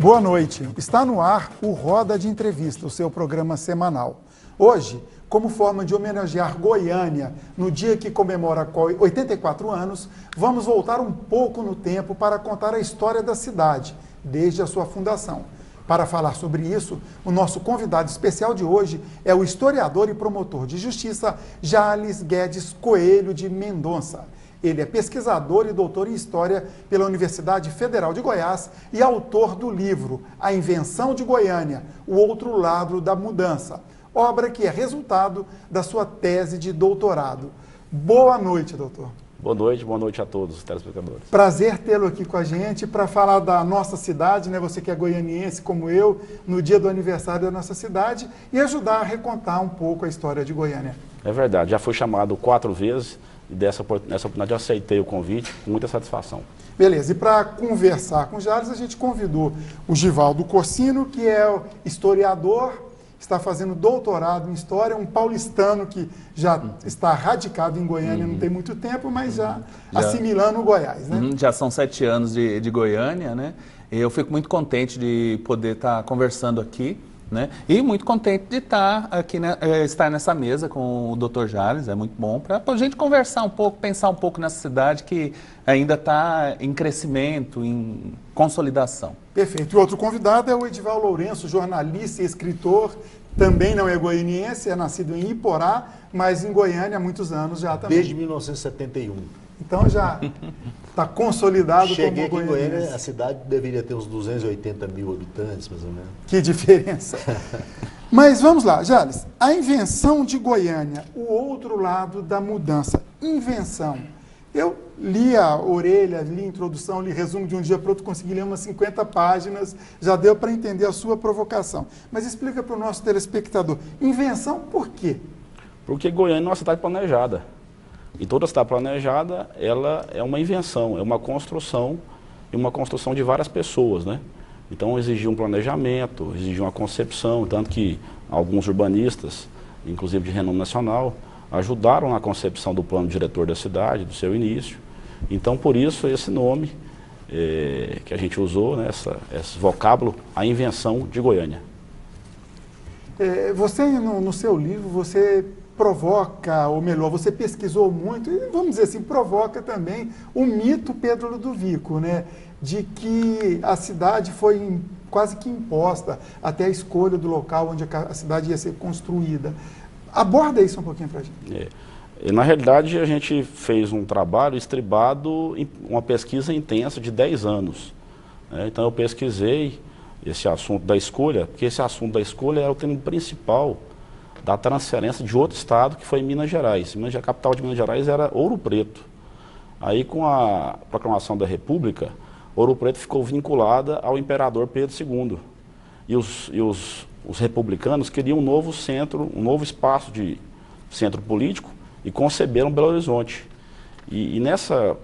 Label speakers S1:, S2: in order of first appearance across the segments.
S1: Boa noite. Está no ar o Roda de Entrevista, o seu programa semanal. Hoje, como forma de homenagear Goiânia no dia que comemora 84 anos, vamos voltar um pouco no tempo para contar a história da cidade, desde a sua fundação. Para falar sobre isso, o nosso convidado especial de hoje é o historiador e promotor de justiça Jales Guedes Coelho de Mendonça. Ele é pesquisador e doutor em História pela Universidade Federal de Goiás e autor do livro A Invenção de Goiânia, o Outro Lado da Mudança, obra que é resultado da sua tese de doutorado. Boa noite, doutor.
S2: Boa noite a todos os telespectadores.
S1: Prazer tê-lo aqui com a gente para falar da nossa cidade, né? Você que é goianiense como eu, no dia do aniversário da nossa cidade, e ajudar a recontar um pouco a história de Goiânia.
S2: É verdade, já fui chamado 4 vezes e nessa oportunidade eu aceitei o convite com muita satisfação.
S1: Beleza, e para conversar com o Jales, a gente convidou o Givaldo Corsino, que é historiador, está fazendo doutorado em História, um paulistano que já está radicado em Goiânia não tem muito tempo, mas já assimilando o Goiás, né?
S3: Já são 7 anos de Goiânia, né? E eu fico muito contente de poder estar conversando aqui, né? E muito contente de estar aqui, né, estar nessa mesa com o Dr. Jales, é muito bom para a gente conversar um pouco, pensar um pouco nessa cidade que ainda está em crescimento, em consolidação.
S1: Perfeito. E outro convidado é o Edival Lourenço, jornalista e escritor, também não é goianiense, é nascido em Iporá, mas em Goiânia há muitos anos já também.
S4: Desde 1971.
S1: Então já está consolidado
S4: Cheguei
S1: como
S4: aqui
S1: goianiense.
S4: em Goiânia, a cidade deveria ter uns 280 mil habitantes, mais ou menos.
S1: Que diferença. Mas vamos lá, Jales. A invenção de Goiânia, o outro lado da mudança. Invenção. Eu li a orelha, li a introdução, li resumo de um dia para outro, consegui ler umas 50 páginas, já deu para entender a sua provocação. Mas explica para o nosso telespectador, invenção por quê?
S2: Porque Goiânia é uma cidade planejada. E toda cidade planejada, ela é uma invenção, é uma construção, e uma construção de várias pessoas, né? Então exigiu um planejamento, exigiu uma concepção, tanto que alguns urbanistas, inclusive de renome nacional, ajudaram na concepção do plano diretor da cidade, do seu início. Então, por isso, esse nome que a gente usou, né, esse vocábulo, a invenção de Goiânia.
S1: Você, no seu livro, você provoca, ou melhor, você pesquisou muito, e vamos dizer assim, provoca também o mito Pedro Ludovico, né, de que a cidade foi quase que imposta até a escolha do local onde a cidade ia ser construída. Aborda isso um pouquinho para a gente.
S2: Na realidade, a gente fez um trabalho estribado, uma pesquisa intensa de 10 anos. Né? Então, eu pesquisei esse assunto da escolha, porque esse assunto da escolha é o tema principal da transferência de outro estado, que foi em Minas Gerais. A capital de Minas Gerais era Ouro Preto. Aí, com a proclamação da República, Ouro Preto ficou vinculada ao imperador Pedro II. E os republicanos queriam um novo centro, um novo espaço de centro político e conceberam Belo Horizonte. E nessa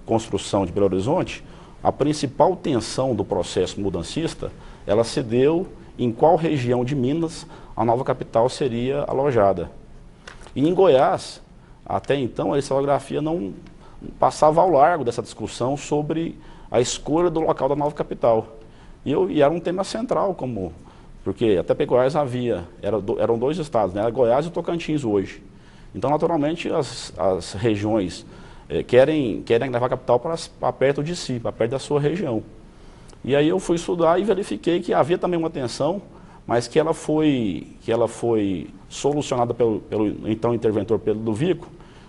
S2: construção de Belo Horizonte, a principal tensão do processo mudancista, ela se deu em qual região de Minas a nova capital seria alojada. E em Goiás, até então, a historiografia não passava ao largo dessa discussão sobre a escolha do local da nova capital. E era um tema central, porque até Goiás eram 2 estados, né? Goiás e o Tocantins hoje. Então, naturalmente, as regiões querem levar a capital para perto de si, para perto da sua região. E aí eu fui estudar e verifiquei que havia também uma tensão, mas que ela foi solucionada pelo então interventor Pedro Ludovico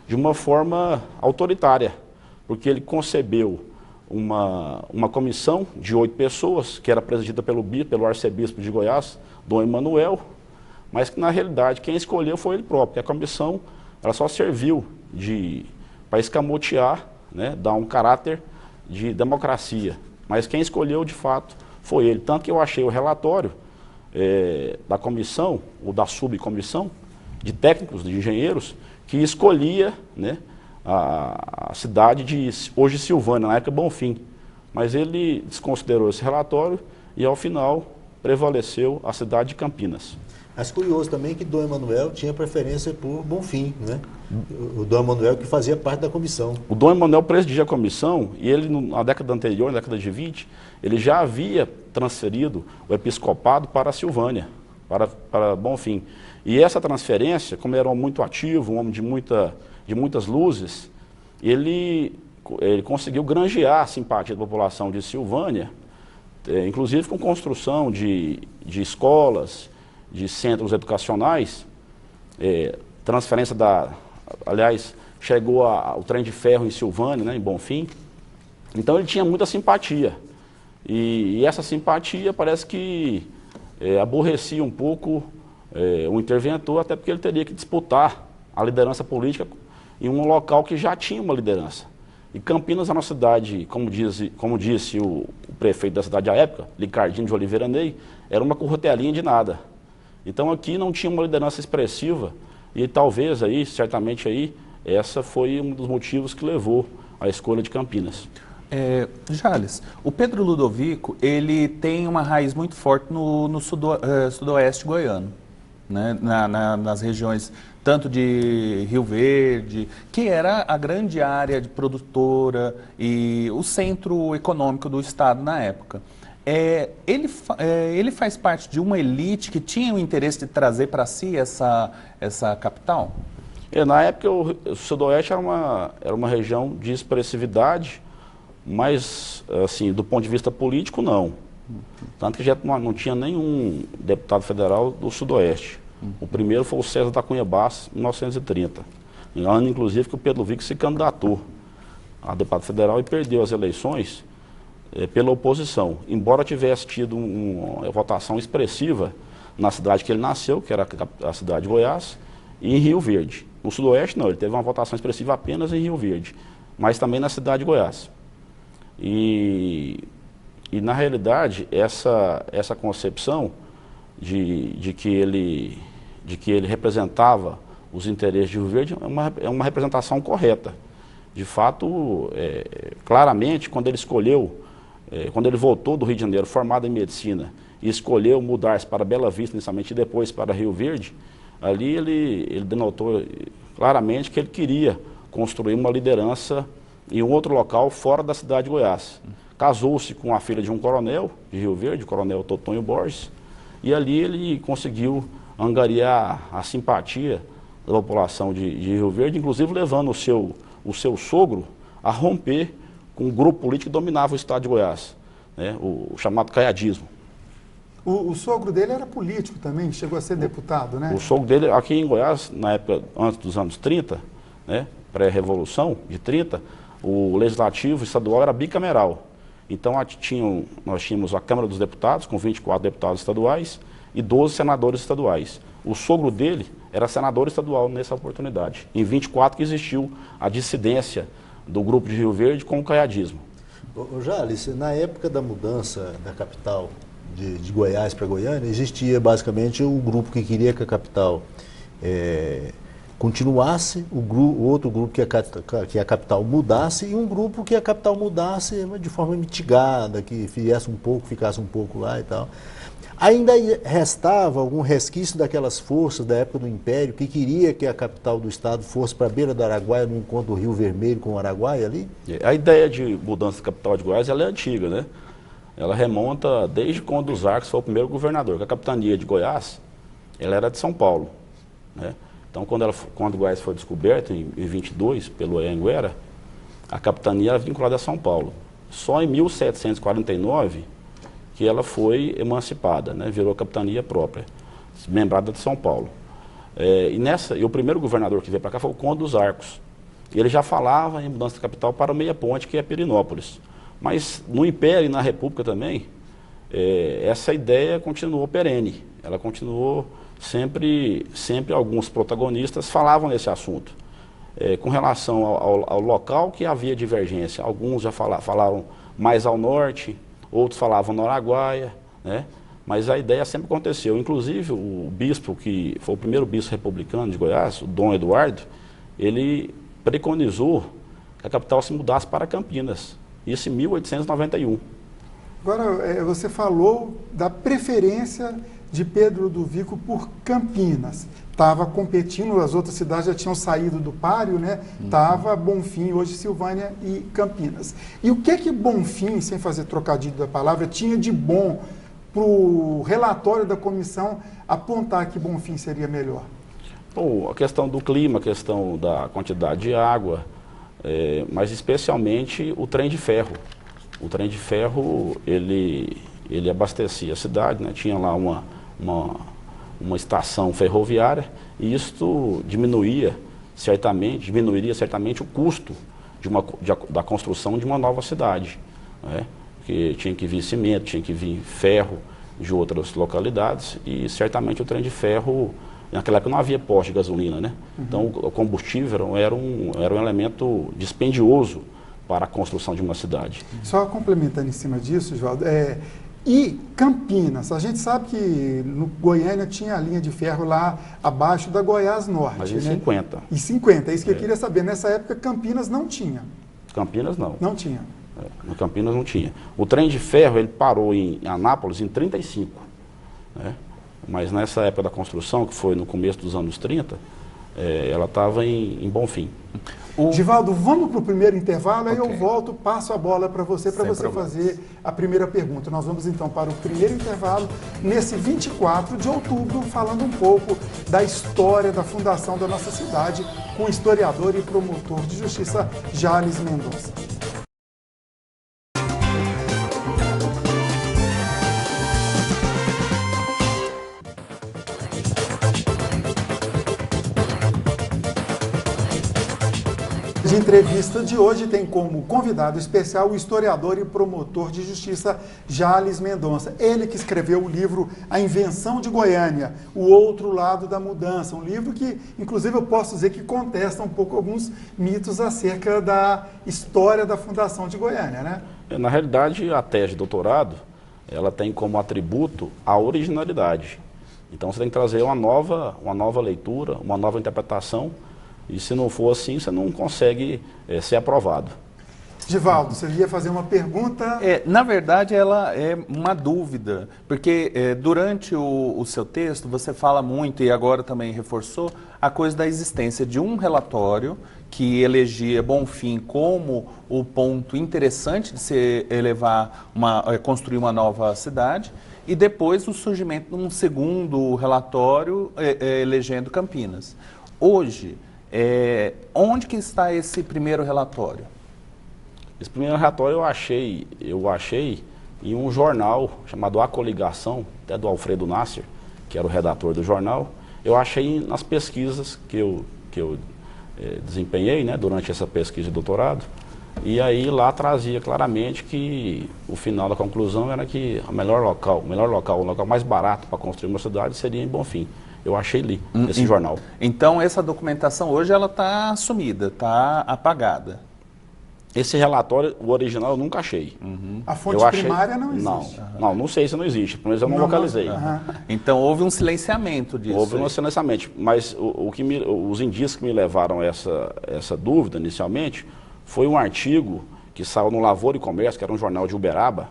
S2: de uma forma autoritária, porque ele concebeu uma comissão de 8 pessoas, que era presidida pelo arcebispo de Goiás, Dom Emanuel, mas que na realidade quem escolheu foi ele próprio. A comissão ela só serviu para escamotear, né, dar um caráter de democracia, mas quem escolheu de fato foi ele. Tanto que eu achei o relatório da comissão, ou da subcomissão, de técnicos, de engenheiros, que escolhia, né, a cidade de hoje Silvânia, na época Bonfim. Mas ele desconsiderou esse relatório e, ao final, prevaleceu a cidade de Campinas.
S4: Mas curioso também que Dom Emanuel tinha preferência por Bonfim, né? O Dom Emanuel que fazia parte da comissão.
S2: O Dom Emanuel presidia a comissão e ele, na década anterior, na década de 20, ele já havia transferido o episcopado para a Silvânia, para Bonfim. E essa transferência, como ele era um homem muito ativo, um homem de muitas luzes, ele conseguiu granjear a simpatia da população de Silvânia, inclusive com construção de escolas, de centros educacionais, transferência aliás, chegou o trem de ferro em Silvânia, né, em Bonfim. Então ele tinha muita simpatia. E essa simpatia parece que aborrecia um pouco o interventor, até porque ele teria que disputar a liderança política em um local que já tinha uma liderança. E Campinas é uma cidade, como disse o prefeito da cidade à época, Licardino de Oliveira Ney, era uma curtelinha de nada. Então aqui não tinha uma liderança expressiva e talvez aí, certamente aí, essa foi um dos motivos que levou à escolha de Campinas.
S3: Jales, o Pedro Ludovico, ele tem uma raiz muito forte no sudoeste goiano, né? Nas regiões tanto de Rio Verde, que era a grande área de produtora e o centro econômico do estado na época. Ele faz parte de uma elite que tinha o interesse de trazer para si essa capital?
S2: Na época, o Sudoeste era uma região de expressividade, mas, assim, do ponto de vista político, não. Tanto que já não tinha nenhum deputado federal do Sudoeste. O primeiro foi o César da Cunha Bastos, em 1930. Ano, inclusive, que o Pedro Ludovico se candidatou a deputado federal e perdeu as eleições pela oposição, embora tivesse tido uma votação expressiva na cidade que ele nasceu, que era a cidade de Goiás, e em Rio Verde. No Sudoeste, não, ele teve uma votação expressiva apenas em Rio Verde, mas também na cidade de Goiás. E na realidade, essa concepção de que ele representava os interesses de Rio Verde é uma representação correta. De fato, claramente, quando ele voltou do Rio de Janeiro, formado em medicina, e escolheu mudar-se para Bela Vista, inicialmente, e depois para Rio Verde, ali ele denotou claramente que ele queria construir uma liderança em um outro local fora da cidade de Goiás. Casou-se com a filha de um coronel de Rio Verde, o coronel Totonho Borges, e ali ele conseguiu angariar a simpatia da população de Rio Verde, inclusive levando o seu sogro a romper com um grupo político que dominava o estado de Goiás, né, o chamado caiadismo.
S1: O sogro dele era político também, chegou a ser deputado, né?
S2: O sogro dele, aqui em Goiás, na época, antes dos anos 30, né, pré-revolução de 30, o legislativo estadual era bicameral. Então nós tínhamos a Câmara dos Deputados, com 24 deputados estaduais e 12 senadores estaduais. O sogro dele era senador estadual nessa oportunidade. Em 24 que existiu a dissidência do grupo de Rio Verde com o caiadismo.
S4: Jales, na época da mudança da capital de Goiás para Goiânia, existia basicamente o grupo que queria que a capital continuasse, o outro grupo que a capital mudasse e um grupo que a capital mudasse de forma mitigada, que ficasse um pouco lá e tal. Ainda restava algum resquício daquelas forças da época do Império que queria que a capital do estado fosse para a beira do Araguaia, no encontro do Rio Vermelho com o Araguaia ali?
S2: A ideia de mudança da capital de Goiás ela é antiga, né? Ela remonta desde quando os Arcos foi o primeiro governador. A capitania de Goiás, ela era de São Paulo, né? Então, quando Goiás foi descoberto, em 22, pelo Anhanguera, a capitania era vinculada a São Paulo. Só em 1749 que ela foi emancipada, né? Virou capitania própria, membrada de São Paulo. E o primeiro governador que veio para cá foi o Conde dos Arcos. Ele já falava em mudança de capital para Meia Ponte, que é Pirinópolis. Mas no Império e na República também, essa ideia continuou perene. Ela continuou sempre alguns protagonistas falavam nesse assunto. Com relação ao local que havia divergência, alguns já falaram mais ao norte, outros falavam no Araguaia, né? Mas a ideia sempre aconteceu. Inclusive o bispo, que foi o primeiro bispo republicano de Goiás, o Dom Eduardo, ele preconizou que a capital se mudasse para Campinas, isso em 1891.
S1: Agora, você falou da preferência de Pedro Ludovico por Campinas. Estava competindo, as outras cidades já tinham saído do páreo, né? Estava Bonfim, hoje Silvânia e Campinas. E o que Bonfim, sem fazer trocadilho da palavra, tinha de bom para o relatório da comissão apontar que Bonfim seria melhor?
S2: Bom, a questão do clima, a questão da quantidade de água, mas especialmente o trem de ferro. O trem de ferro, ele abastecia a cidade, né? Tinha lá uma estação ferroviária e isto diminuiria certamente o custo da construção de uma nova cidade, né? Porque tinha que vir cimento, tinha que vir ferro de outras localidades e certamente o trem de ferro, naquela época não havia posto de gasolina, né? Então o combustível era um elemento dispendioso para a construção de uma cidade.
S1: Só complementando em cima disso, Oswaldo, e Campinas, a gente sabe que no Goiânia tinha a linha de ferro lá abaixo da Goiás Norte.
S2: Mas em
S1: né?
S2: 50.
S1: Em 50, é isso que eu queria saber. Nessa época, Campinas não tinha.
S2: Campinas não.
S1: Não tinha.
S2: No Campinas não tinha. O trem de ferro, ele parou em Anápolis em 35. Né? Mas nessa época da construção, que foi no começo dos anos 30, ela estava em Bonfim.
S1: Givaldo, vamos para o primeiro intervalo, aí
S3: Ok.
S1: eu volto, passo a bola para você
S3: Sem
S1: fazer a primeira pergunta. Nós vamos então para o primeiro intervalo, nesse 24 de outubro, falando um pouco da história da fundação da nossa cidade, com o historiador e promotor de justiça Jales Mendonça. De entrevista de hoje tem como convidado especial o historiador e promotor de justiça Jales Mendonça. Ele que escreveu o livro A Invenção de Goiânia, O Outro Lado da Mudança. Um livro que, inclusive, eu posso dizer que contesta um pouco alguns mitos acerca da história da fundação de Goiânia, né?
S2: Na realidade, a tese de doutorado, ela tem como atributo a originalidade. Então você tem que trazer uma nova leitura, uma nova interpretação. E se não for assim, você não consegue ser aprovado.
S1: Givaldo, você ia fazer uma pergunta?
S3: Na verdade, ela é uma dúvida, porque durante o seu texto você fala muito, e agora também reforçou, a coisa da existência de um relatório que elegia Bonfim como o ponto interessante de se construir uma nova cidade, e depois o surgimento de um segundo relatório elegendo Campinas. Hoje, onde que está esse primeiro relatório?
S2: Esse primeiro relatório eu achei em um jornal chamado A Coligação, até do Alfredo Nasser, que era o redator do jornal. Eu achei nas pesquisas que eu desempenhei, né, durante essa pesquisa de doutorado. E aí lá trazia claramente que o final da conclusão era que o local mais barato para construir uma cidade seria em Bonfim. Eu achei ali, nesse jornal.
S3: Então, essa documentação hoje ela está sumida, está apagada.
S2: Esse relatório, o original, eu nunca achei.
S1: A fonte primária não existe.
S2: Não sei se não existe, pelo menos eu não localizei.
S3: Então, houve um silenciamento disso.
S2: Houve um silenciamento, mas os indícios que me levaram a essa dúvida, inicialmente, foi um artigo que saiu no Lavoura e Comércio, que era um jornal de Uberaba,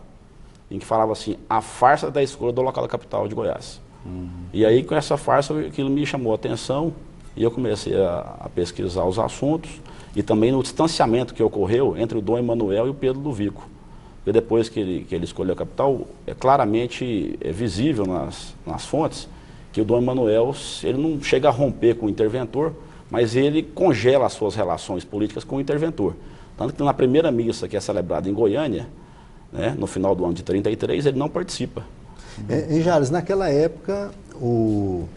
S2: em que falava assim, a farsa da escolha do local da capital de Goiás. E aí, com essa farsa, aquilo me chamou a atenção e eu comecei a pesquisar os assuntos e também no distanciamento que ocorreu entre o Dom Emanuel e o Pedro Ludovico. E depois que ele escolheu a capital, claramente visível nas fontes que o Dom Emanuel, ele não chega a romper com o interventor, mas ele congela as suas relações políticas com o interventor. Tanto que na primeira missa que é celebrada em Goiânia, né, no final do ano de 33, ele não participa.
S4: Em Jales, naquela época, o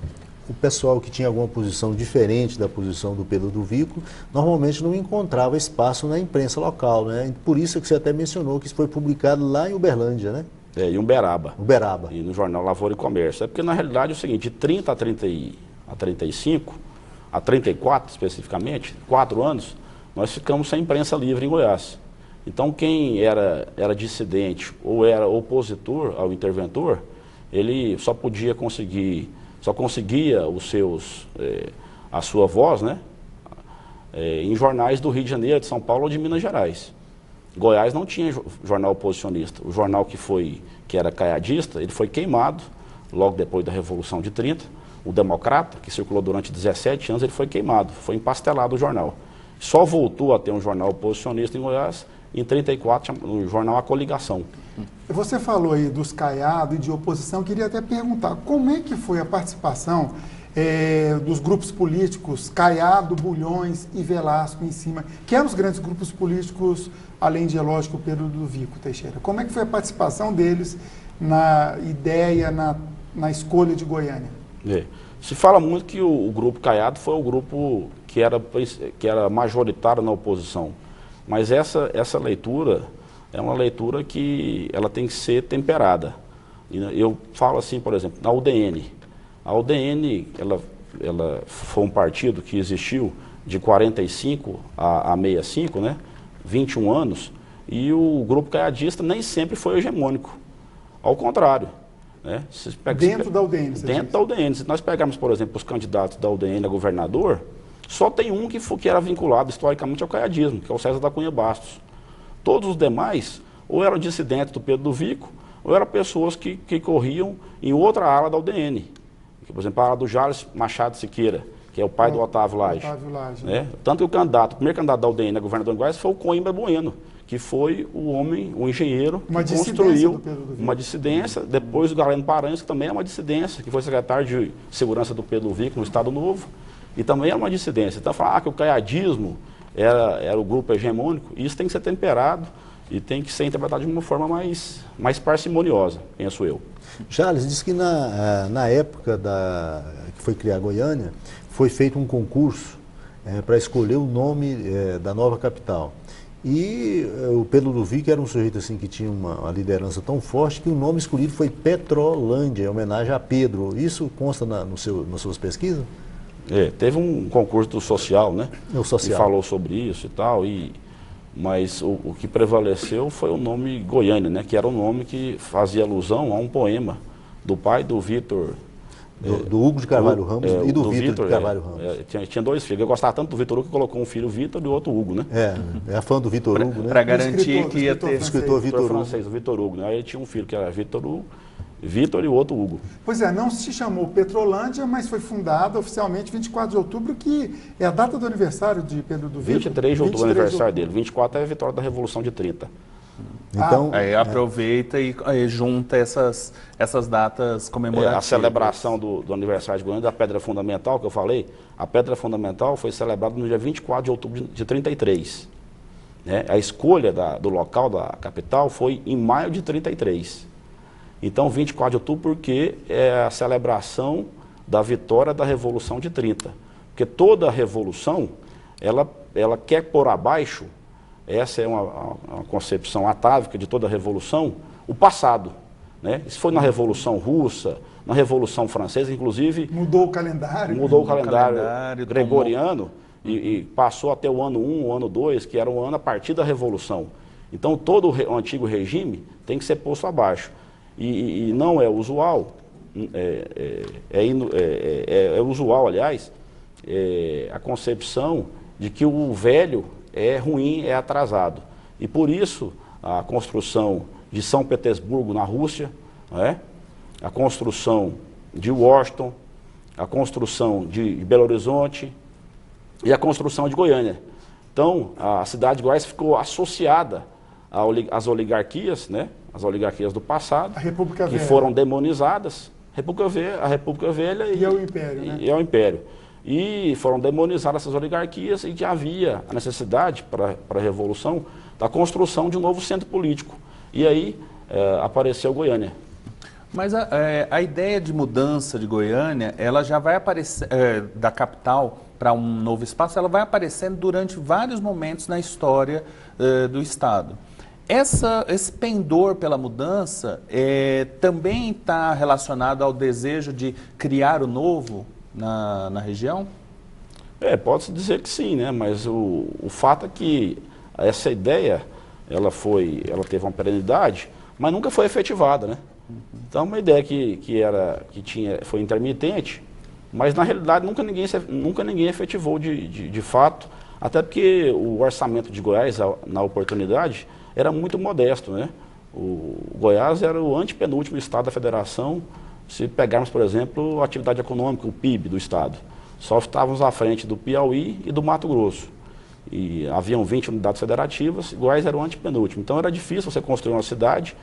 S4: pessoal que tinha alguma posição diferente da posição do Pedro Ludovico, normalmente não encontrava espaço na imprensa local, né? Por isso que você até mencionou que isso foi publicado lá em Uberlândia, né?
S2: Em Uberaba.
S4: Uberaba.
S2: E no jornal Lavoura e Comércio. É porque, na realidade, é o seguinte, de 30 a 35, a 34 especificamente, 4 anos, nós ficamos sem imprensa livre em Goiás. Então, quem era dissidente ou era opositor ao interventor, ele só conseguia a sua voz, né, em jornais do Rio de Janeiro, de São Paulo ou de Minas Gerais. Goiás não tinha jornal oposicionista. O jornal que era caiadista, ele foi queimado logo depois da Revolução de 30. O Democrata, que circulou durante 17 anos, ele foi queimado, foi empastelado o jornal. Só voltou a ter um jornal oposicionista em Goiás em 34, o jornal A Coligação.
S1: Você falou aí dos Caiado e de oposição, queria até perguntar, como é que foi a participação dos grupos políticos Caiado, Bulhões e Velasco em cima, que eram os grandes grupos políticos, além de, lógico, o Pedro Ludovico Teixeira. Como é que foi a participação deles na ideia, na escolha de Goiânia?
S2: Se fala muito que o grupo Caiado foi o grupo que era majoritário na oposição, mas essa leitura é uma leitura que ela tem que ser temperada. Eu falo assim, por exemplo, na UDN. A UDN, ela foi um partido que existiu de 45 a 65, né? 21 anos, e o grupo caiadista nem sempre foi hegemônico. Ao contrário. Né?
S1: Dentro da UDN, você
S2: Dentro
S1: diz?
S2: da UDN. Se nós pegarmos, por exemplo, os candidatos da UDN a governador, só tem um que era vinculado historicamente ao caiadismo, que é o César da Cunha Bastos. Todos os demais, ou eram dissidentes do Pedro Ludovico, ou eram pessoas que corriam em outra ala da UDN. Por exemplo, a ala do Jales Machado Siqueira, que é o pai do Otávio Lage. Né? Tanto que o primeiro candidato da UDN a governador de Goiás foi o Coimbra Bueno, que foi o homem, o engenheiro, que construiu uma dissidência. Depois o Galeno Paranhos, que também é uma dissidência, que foi secretário de Segurança do Pedro Ludovico no Estado Novo, e também é uma dissidência. Então, falar que o caiadismo era o grupo hegemônico, isso tem que ser temperado e tem que ser interpretado de uma forma mais parcimoniosa, penso eu.
S4: Charles, disse que na época que foi criar Goiânia, foi feito um concurso para escolher o nome da nova capital. E o Pedro Ludovico era um sujeito assim, que tinha uma liderança tão forte que o nome escolhido foi Petrolândia, em homenagem a Pedro. Isso consta nas suas pesquisas?
S2: Teve um concurso do Social, né?
S4: O Social.
S2: Que falou sobre isso e tal, mas o que prevaleceu foi o nome Goiânia, né? Que era um nome que fazia alusão a um poema do pai do Vitor.
S4: Do Hugo de Carvalho Ramos e do Vitor de Carvalho Ramos.
S2: Tinha dois filhos. Eu gostava tanto do Vitor Hugo que colocou um filho Vitor e o outro Hugo, né?
S4: É fã do Vitor Hugo, né?
S3: Para garantir que ia ter
S4: escritor Vitor Hugo.
S2: Francês, o Vitor Hugo, né? Aí ele tinha um filho que era Vitor Hugo, Vitor e o outro Hugo.
S1: Pois é, não se chamou Petrolândia, mas foi fundada oficialmente 24 de outubro, que é a data do aniversário de Pedro Ludovico.
S2: 23 de outubro é o aniversário dele. 24 é a vitória da Revolução de 30.
S4: Então,
S3: aí aproveita e junta essas datas comemorativas.
S2: A celebração do aniversário de Goiânia, da Pedra Fundamental, que eu falei, a Pedra Fundamental foi celebrada no dia 24 de outubro de 33. Né? A escolha do local da capital foi em maio de 33. Então, 24 de outubro, porque é a celebração da vitória da Revolução de 30. Porque toda revolução, ela quer pôr abaixo, essa é uma concepção atávica de toda revolução, o passado. Né? Isso foi na Revolução Russa, na Revolução Francesa, inclusive...
S1: Mudou o calendário.
S2: Mudou o calendário gregoriano e passou até o ano 1, o ano 2, que era o ano a partir da Revolução. Então, todo o antigo regime tem que ser posto abaixo. E não é usual, é usual, aliás, a concepção de que o velho é ruim, é atrasado. E por isso a construção de São Petersburgo na Rússia, a construção de Washington, a construção de Belo Horizonte e a construção de Goiânia. Então, a cidade de Goiás ficou associada às oligarquias, né? As oligarquias do passado,
S1: a República
S2: que
S1: Velha.
S2: Foram demonizadas, a República Velha
S1: e ao Império, né?
S2: E ao Império. E foram demonizadas essas oligarquias e que havia a necessidade para a Revolução da construção de um novo centro político. E aí apareceu Goiânia.
S3: Mas a ideia de mudança de Goiânia, ela já vai aparecer, da capital para um novo espaço, ela vai aparecendo durante vários momentos na história do Estado. Esse pendor pela mudança também está relacionado ao desejo de criar o novo na região?
S2: Pode-se dizer que sim, né? Mas o fato é que essa ideia, ela teve uma perenidade, mas nunca foi efetivada, né? Então, uma ideia foi intermitente, mas na realidade nunca ninguém efetivou de fato, até porque o orçamento de Goiás, na oportunidade, era muito modesto, né? O Goiás era o antepenúltimo estado da federação Se pegarmos, por exemplo, a atividade econômica, o PIB do estado, só estávamos à frente do Piauí e do Mato Grosso. E haviam 20 unidades federativas, Goiás era o antepenúltimo. Então era difícil você construir uma cidade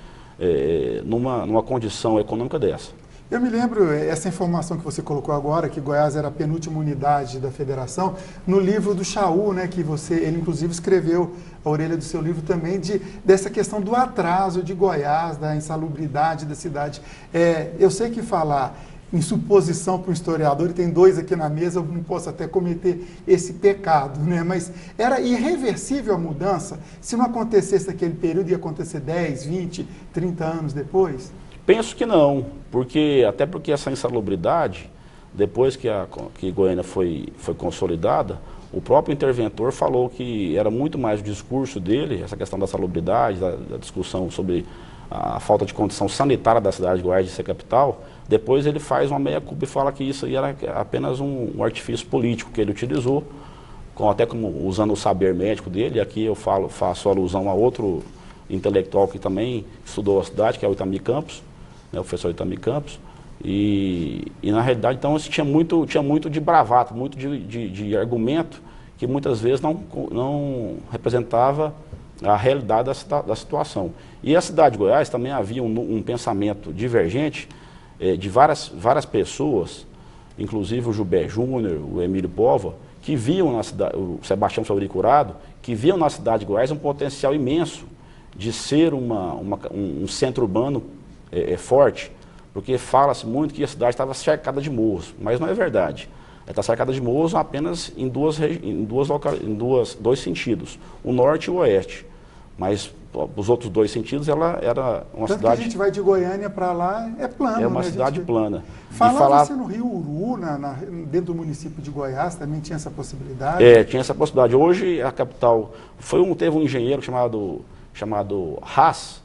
S2: numa condição econômica dessa.
S1: Eu me lembro, essa informação que você colocou agora, que Goiás era a penúltima unidade da federação, no livro do Chaú, né, que ele inclusive escreveu a orelha do seu livro também, dessa questão do atraso de Goiás, da insalubridade da cidade. Eu sei que falar em suposição para um historiador, e tem dois aqui na mesa, eu não posso até cometer esse pecado, né? Mas era irreversível a mudança? Se não acontecesse naquele período, ia acontecer 10, 20, 30 anos depois?
S2: Penso que não, até porque essa insalubridade, depois que Goiânia foi consolidada, o próprio interventor falou que era muito mais o discurso dele, essa questão da salubridade, da discussão sobre a falta de condição sanitária da cidade de Goiás de ser capital. Depois ele faz uma meia-culpa e fala que isso aí era apenas um artifício político que ele utilizou, até como usando o saber médico dele. Aqui eu faço alusão a outro intelectual que também estudou a cidade, que é o Itamir Campos, né, o professor Itamir Campos. E na realidade, então, tinha muito de bravata, muito de argumento, que muitas vezes não representava a realidade da situação. E a cidade de Goiás também havia um pensamento divergente de várias pessoas, inclusive o Gilberto Júnior, o Emílio Póvoa, que viam na cidade, o Sebastião Fabricurado, que viam na cidade de Goiás um potencial imenso de ser um centro urbano forte, porque fala-se muito que a cidade estava cercada de morros, mas não é verdade. Ela está cercada de morros apenas em dois sentidos, o norte e o oeste. Mas os outros dois sentidos, ela era uma
S1: Tanto
S2: cidade...
S1: que a gente vai de Goiânia para lá, é plano,
S2: é uma
S1: né?
S2: cidade plana.
S1: Falava-se no Rio Uru, dentro do município de Goiás, também tinha essa possibilidade?
S2: Tinha essa possibilidade. Hoje a capital... Teve um engenheiro chamado Haas,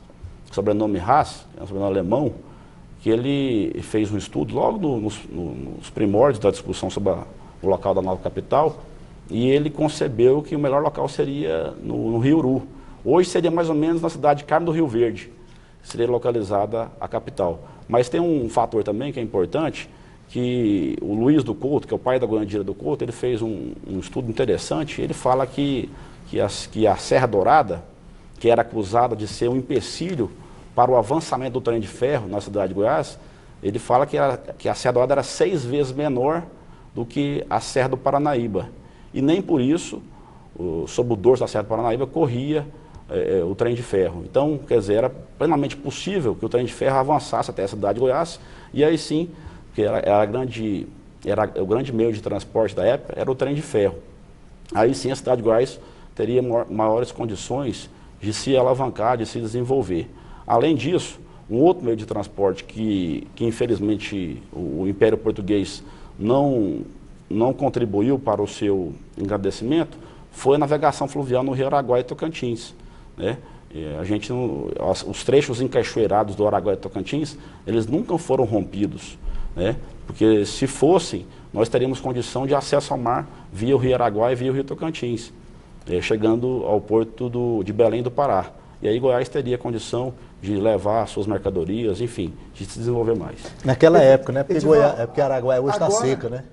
S2: sobrenome Haas, é um sobrenome alemão, que ele fez um estudo logo nos primórdios da discussão sobre o local da nova capital, e ele concebeu que o melhor local seria no Rio Uru. Hoje seria mais ou menos na cidade de Carmo do Rio Verde, seria localizada a capital. Mas tem um fator também que é importante, que o Luiz do Couto, que é o pai da Goiandira do Couto, ele fez um estudo interessante. Ele fala que a Serra Dourada, que era acusada de ser um empecilho para o avançamento do trem de ferro na cidade de Goiás, ele fala que a Serra Dourada era 6 vezes menor do que a Serra do Paranaíba. E nem por isso, sob o dorso da Serra do Paranaíba, corria o trem de ferro. Então, quer dizer, era plenamente possível que o trem de ferro avançasse até a cidade de Goiás, e aí sim, porque o grande meio de transporte da época era o trem de ferro. Aí sim a cidade de Goiás teria maiores condições de se alavancar, de se desenvolver. Além disso, um outro meio de transporte que infelizmente o Império Português não contribuiu para o seu engrandecimento foi a navegação fluvial no Rio Araguaia e Tocantins, né? Os trechos encachoeirados do Araguaia e Tocantins, eles nunca foram rompidos, né? Porque se fossem, nós teríamos condição de acesso ao mar via o Rio Araguaia e via o Rio Tocantins, chegando ao porto de Belém do Pará. E aí Goiás teria condição de levar suas mercadorias, enfim, de se desenvolver mais.
S4: Naquela época, né? Porque Araguaia hoje está seca, né?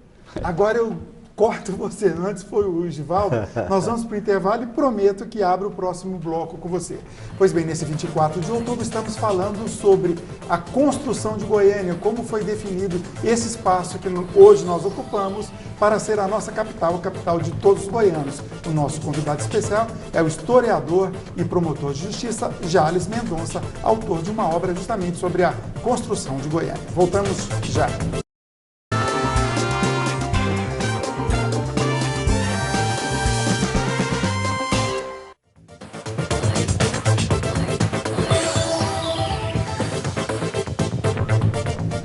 S1: Agora eu corto você, antes foi o Givaldo, nós vamos para o intervalo e prometo que abro o próximo bloco com você. Pois bem, nesse 24 de outubro estamos falando sobre a construção de Goiânia, como foi definido esse espaço que hoje nós ocupamos para ser a nossa capital, a capital de todos os goianos. O nosso convidado especial é o historiador e promotor de justiça Jales Mendonça, autor de uma obra justamente sobre a construção de Goiânia. Voltamos já.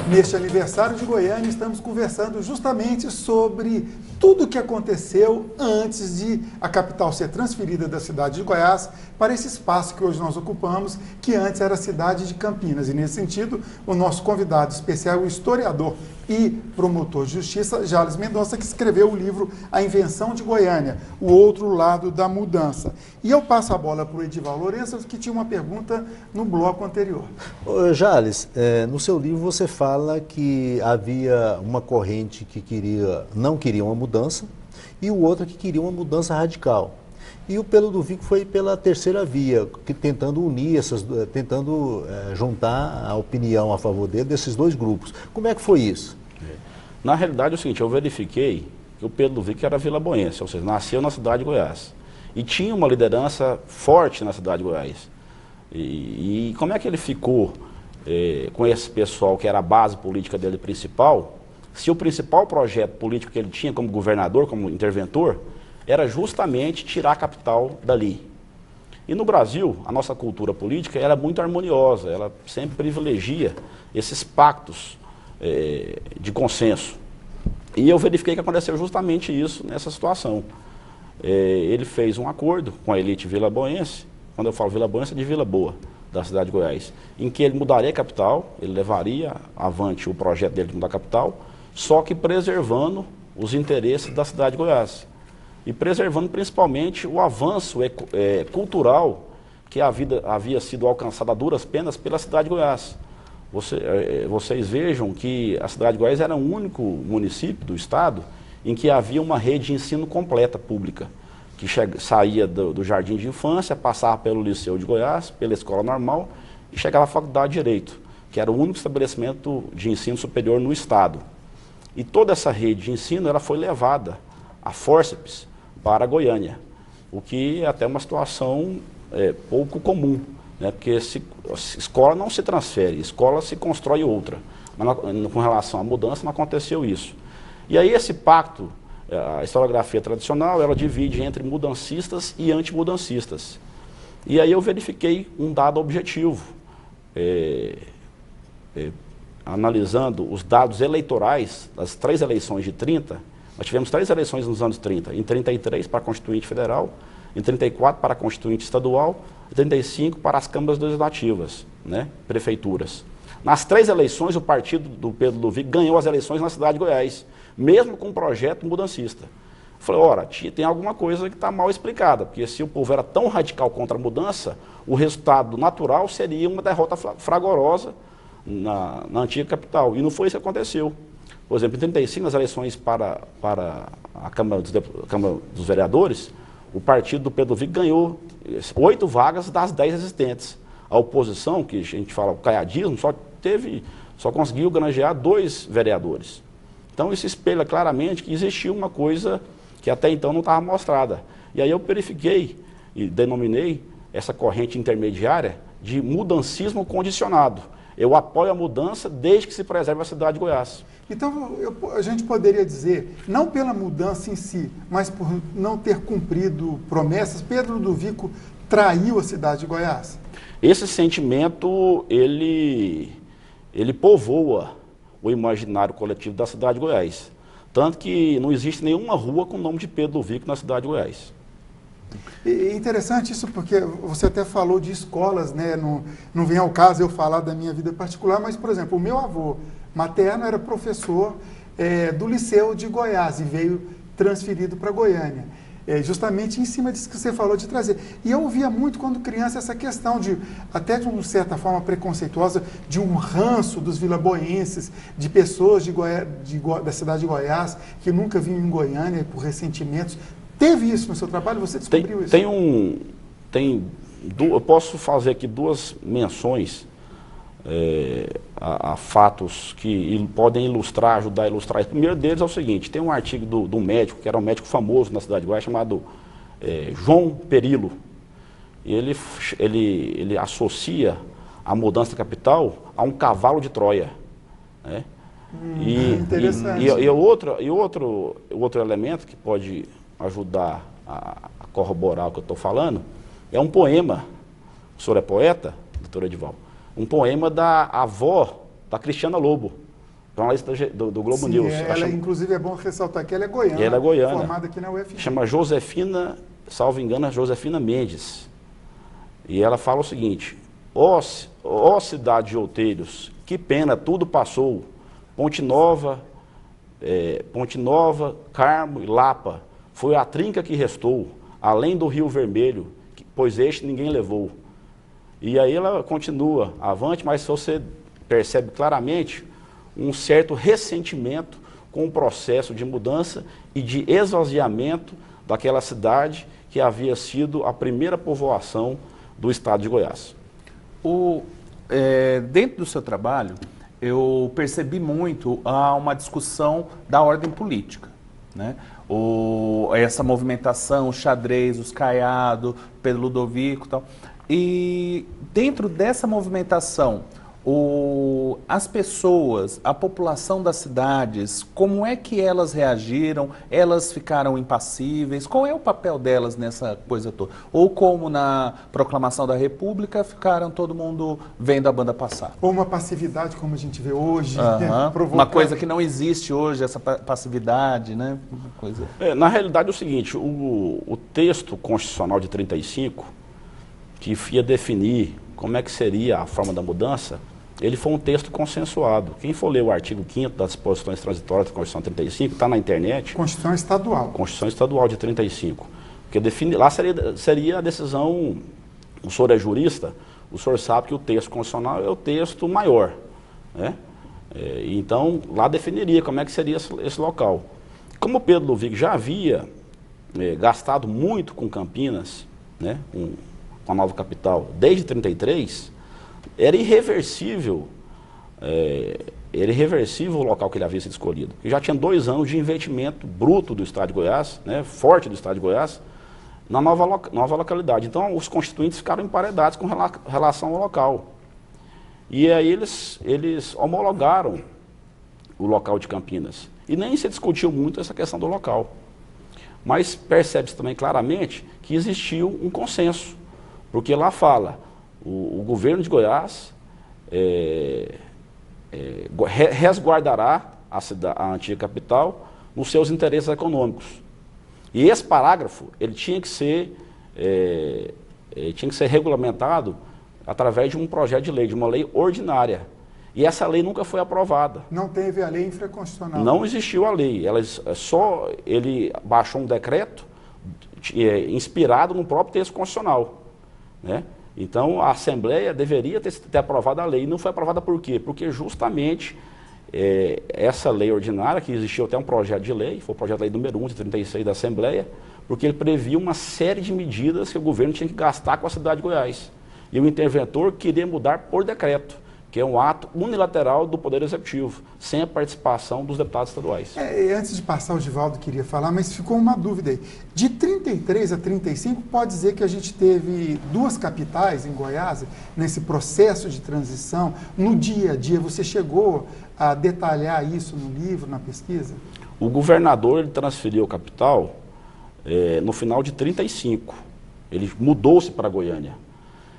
S1: Neste aniversário de Goiânia, estamos conversando justamente sobre tudo o que aconteceu antes de a capital ser transferida da cidade de Goiás para esse espaço que hoje nós ocupamos, que antes era a cidade de Campinas. E nesse sentido, o nosso convidado especial, o historiador e promotor de justiça, Jales Mendonça, que escreveu o livro A Invenção de Goiânia, o outro lado da mudança. E eu passo a bola para o Edival Lourenço, que tinha uma pergunta no bloco anterior.
S4: Jales, no seu livro você fala que havia uma corrente que não queria uma mudança e o outro que queria uma mudança radical. E o Pedro do Vico foi pela terceira via, tentando unir tentando juntar a opinião a favor dele desses dois grupos. Como é que foi isso?
S2: Na realidade é o seguinte, eu verifiquei que o Pedro do Vico era vilaboense, ou seja, nasceu na cidade de Goiás. E tinha uma liderança forte na cidade de Goiás. E como é que ele ficou com esse pessoal que era a base política dele principal, se o principal projeto político que ele tinha como governador, como interventor, era justamente tirar a capital dali. E no Brasil, a nossa cultura política era muito harmoniosa, ela sempre privilegia esses pactos de consenso. E eu verifiquei que aconteceu justamente isso nessa situação. Ele fez um acordo com a elite vilaboense, quando eu falo vilaboense é de Vila Boa, da cidade de Goiás, em que ele mudaria a capital, ele levaria avante o projeto dele de mudar a capital, só que preservando os interesses da cidade de Goiás. E preservando principalmente o avanço cultural que havia sido alcançado a duras penas pela cidade de Goiás. Vocês vejam que a cidade de Goiás era o único município do estado em que havia uma rede de ensino completa pública, que saía do jardim de infância, passava pelo Liceu de Goiás, pela escola normal e chegava à Faculdade de Direito, que era o único estabelecimento de ensino superior no estado. E toda essa rede de ensino ela foi levada a fórceps para Goiânia, o que é até uma situação pouco comum, né? Porque escola não se transfere, escola se constrói outra. Mas com relação à mudança não aconteceu isso. E aí esse pacto, a historiografia tradicional, ela divide entre mudancistas e antimudancistas. E aí eu verifiquei um dado objetivo, analisando os dados eleitorais das 3 eleições de 30, nós tivemos 3 eleições nos anos 30, em 33 para a Constituinte Federal, em 34 para a Constituinte Estadual, em 35 para as câmaras legislativas, né, prefeituras. Nas 3 eleições, o partido do Pedro do Vico ganhou as eleições na cidade de Goiás, mesmo com um projeto mudancista. Falei, ora, tem alguma coisa que está mal explicada, porque se o povo era tão radical contra a mudança, o resultado natural seria uma derrota fragorosa na antiga capital. E não foi isso que aconteceu. Por exemplo, em 35, nas eleições para a Câmara dos Vereadores, o partido do Pedro Vico ganhou 8 vagas das 10 existentes. A oposição, que a gente fala o caiadismo, só conseguiu granjear 2 vereadores. Então isso espelha claramente que existia uma coisa que até então não estava mostrada. E aí eu verifiquei e denominei essa corrente intermediária de mudancismo condicionado. Eu apoio a mudança desde que se preserve a cidade de Goiás.
S1: Então, a gente poderia dizer, não pela mudança em si, mas por não ter cumprido promessas, Pedro do Vico traiu a cidade de Goiás?
S2: Esse sentimento, ele povoa o imaginário coletivo da cidade de Goiás. Tanto que não existe nenhuma rua com o nome de Pedro do Vico na cidade de Goiás.
S1: É interessante isso porque você até falou de escolas, né? Não vem ao caso eu falar da minha vida particular, mas, por exemplo, o meu avô materno era professor do Liceu de Goiás e veio transferido para Goiânia. Justamente em cima disso que você falou de trazer. E eu ouvia muito quando criança essa questão até de uma certa forma preconceituosa, de um ranço dos vilaboenses, de pessoas da cidade de Goiás que nunca vinham em Goiânia por ressentimentos. Teve isso no seu trabalho? Você descobriu isso?
S2: Eu posso fazer aqui 2 menções a fatos que podem ajudar a ilustrar isso. O primeiro deles é o seguinte, tem um artigo do médico, que era um médico famoso na cidade de Goiás, chamado João Perillo. E ele associa a mudança da capital a um cavalo de Troia, né?
S1: Interessante.
S2: E outro elemento que pode ajudar a corroborar o que eu estou falando é um poema. O senhor é poeta, doutor Edival? Um poema da avó da Cristiana Lobo, jornalista do Globo
S1: Sim,
S2: News.
S1: Ela, inclusive, é bom ressaltar que ela é goiana.
S2: Ela é goiana.
S1: Formada aqui na UFG.
S2: Chama Josefina, salvo engano, Josefina Mendes. E ela fala o seguinte: ó cidade de Outeiros, que pena, tudo passou. Ponte Nova, Carmo e Lapa, foi a trinca que restou, além do Rio Vermelho, pois este ninguém levou. E aí ela continua avante, mas você percebe claramente um certo ressentimento com o processo de mudança e de esvaziamento daquela cidade que havia sido a primeira povoação do estado de Goiás.
S3: Dentro do seu trabalho, eu percebi muito uma discussão da ordem política, né? Essa movimentação, o xadrez, os Caiado, Pedro Ludovico e tal. E dentro dessa movimentação, as pessoas, a população das cidades, como é que elas reagiram? Elas ficaram impassíveis? Qual é o papel delas nessa coisa toda? Ou como na proclamação da República, ficaram todo mundo vendo a banda passar?
S1: Ou uma passividade como a gente vê hoje.
S3: Uma coisa que não existe hoje, essa passividade, né?
S2: Na realidade é o seguinte, o texto constitucional de 35, que ia definir como é que seria a forma da mudança, ele foi um texto consensuado. Quem for ler o artigo 5º das disposições transitórias da Constituição 35, está na internet.
S1: Constituição Estadual.
S2: Constituição Estadual de 35. Porque lá seria a decisão, o senhor é jurista, o senhor sabe que o texto constitucional é o texto maior, né? Então, lá definiria como é que seria esse local. Como o Pedro Ludovico já havia gastado muito com Campinas, né, com a nova capital, desde 33, era irreversível o local que ele havia sido escolhido. E já tinha 2 anos de investimento bruto do estado de Goiás, né, forte do estado de Goiás, na nova localidade. Então, os constituintes ficaram emparedados com relação ao local. E aí eles homologaram o local de Campinas. E nem se discutiu muito essa questão do local. Mas percebe-se também claramente que existiu um consenso. Porque lá fala, o governo de Goiás resguardará a antiga capital nos seus interesses econômicos. E esse parágrafo, ele tinha que ser regulamentado através de um projeto de lei, de uma lei ordinária. E essa lei nunca foi aprovada.
S1: Não teve a lei infraconstitucional.
S2: Não existiu a lei. Ele baixou um decreto inspirado no próprio texto constitucional, né? Então, a Assembleia deveria ter aprovado a lei. E não foi aprovada por quê? Porque justamente essa lei ordinária, que existiu até um projeto de lei, foi o projeto de lei número 1 de 36 da Assembleia, porque ele previa uma série de medidas que o governo tinha que gastar com a cidade de Goiás. E o interventor queria mudar por decreto, que é um ato unilateral do Poder Executivo, sem a participação dos deputados estaduais.
S1: Antes de passar, o Givaldo queria falar, mas ficou uma dúvida aí. De 33 a 35, pode dizer que a gente teve 2 capitais em Goiás, nesse processo de transição, no dia a dia. Você chegou a detalhar isso no livro, na pesquisa?
S2: O governador ele transferiu a capital no final de 35. Ele mudou-se para Goiânia.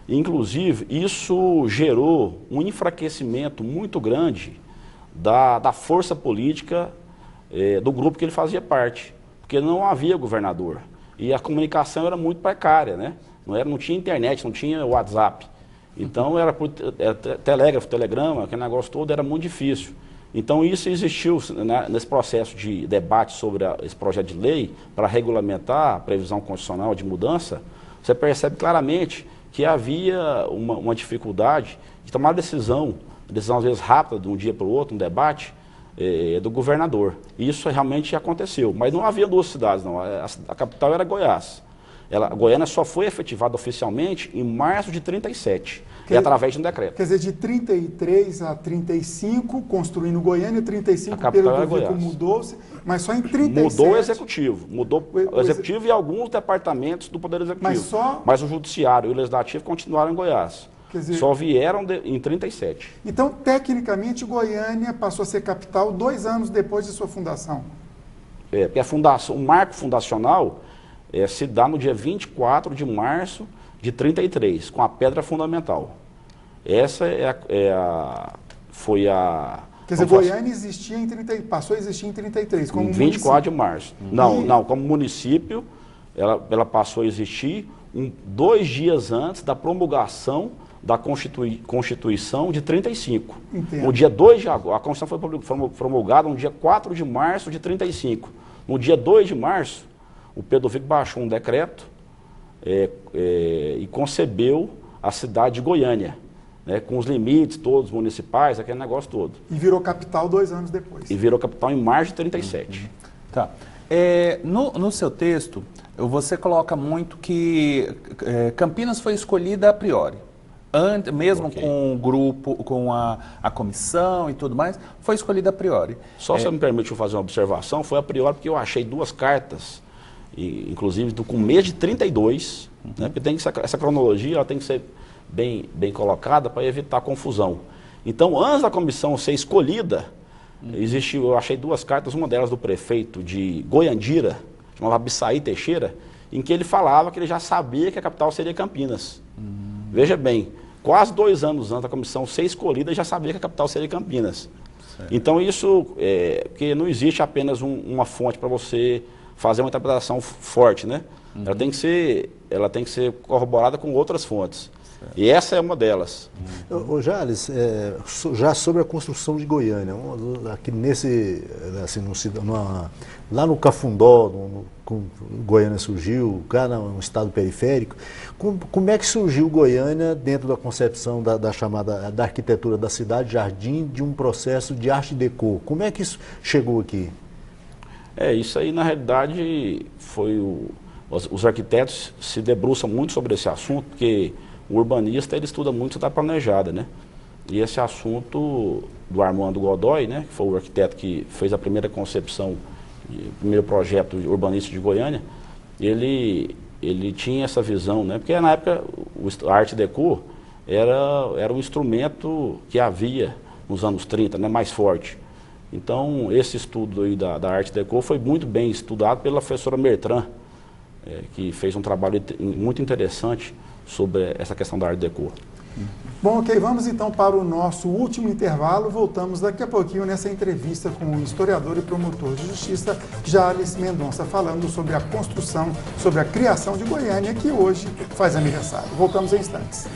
S2: Inclusive, isso gerou um enfraquecimento muito grande da força política do grupo que ele fazia parte, porque não havia governador e a comunicação era muito precária, né? Não tinha internet, não tinha WhatsApp, então era por telégrafo, telegrama, aquele negócio todo era muito difícil. Então isso existiu, né, nesse processo de debate sobre esse projeto de lei para regulamentar a previsão constitucional de mudança. Você percebe claramente que havia uma dificuldade de tomar decisão às vezes rápida, de um dia para o outro, um debate do governador. E isso realmente aconteceu, mas não havia 2 cidades, não. A capital era Goiás. Goiânia só foi efetivada oficialmente em março de 37, através de um decreto.
S1: Quer dizer, de 33 a 35, construindo Goiânia, 35 pelo Ludovico mudou-se, mas só em 37...
S2: Mudou o executivo, o executivo e alguns departamentos do Poder Executivo. Mas o judiciário e o legislativo continuaram em Goiás. Quer dizer, só vieram em 37.
S1: Então, tecnicamente, Goiânia passou a ser capital 2 anos depois de sua fundação.
S2: Porque o marco fundacional se dá no dia 24 de março de 33, com a pedra fundamental. Essa foi a
S1: Quer dizer, Goiânia existia passou a existir em 33, como
S2: 24 de março. Não, como município, ela passou a existir 2 dias antes da promulgação da Constituição de 35.
S1: Entendo.
S2: No dia 2 de agosto, a Constituição foi promulgada no dia 4 de março de 35. No dia 2 de março, o Pedro Vico baixou um decreto e concebeu a cidade de Goiânia, né, com os limites todos municipais, aquele negócio todo.
S1: E virou capital 2 anos depois.
S2: E virou capital em março de 37.
S3: Tá. No seu texto, você coloca muito que Campinas foi escolhida a priori. Mesmo com o grupo, com a comissão e tudo mais, foi escolhida a priori.
S2: Só se me permite eu fazer uma observação, foi a priori porque eu achei 2 cartas, inclusive do começo de 32, né, porque tem essa cronologia ela tem que ser bem colocada para evitar confusão. Então, antes da comissão ser escolhida, eu achei 2 cartas, uma delas do prefeito de Goiandira, chamava Abissaí Teixeira, em que ele falava que ele já sabia que a capital seria Campinas. Veja bem, quase 2 anos antes da comissão ser escolhida, ele já sabia que a capital seria Campinas. Certo. Então isso, porque não existe apenas uma fonte para você fazer uma interpretação forte, né? Ela tem que ser corroborada com outras fontes. Certo. E essa é uma delas.
S4: Ô Jales, já sobre a construção de Goiânia, aqui lá no Cafundó, Goiânia surgiu, cá no estado periférico, como é que surgiu Goiânia dentro da concepção da arquitetura da cidade-jardim, de um processo de arte déco? Como é que isso chegou aqui?
S2: Isso aí na realidade foi os arquitetos se debruçam muito sobre esse assunto, porque o urbanista ele estuda muito cidade planejada, né? E esse assunto do Armando Godoy, né, que foi o arquiteto que fez a primeira concepção, o primeiro projeto urbanístico de Goiânia, ele tinha essa visão, né? Porque na época a Art Deco era um instrumento que havia nos anos 30, né, mais forte. Então esse estudo aí da Art Deco foi muito bem estudado pela professora Mertran, que fez um trabalho muito interessante sobre essa questão da Art Deco.
S1: Bom, ok, vamos então para o nosso último intervalo. Voltamos daqui a pouquinho nessa entrevista com o historiador e promotor de justiça Jales Mendonça, falando sobre a construção, sobre a criação de Goiânia, que hoje faz aniversário. Voltamos em instantes.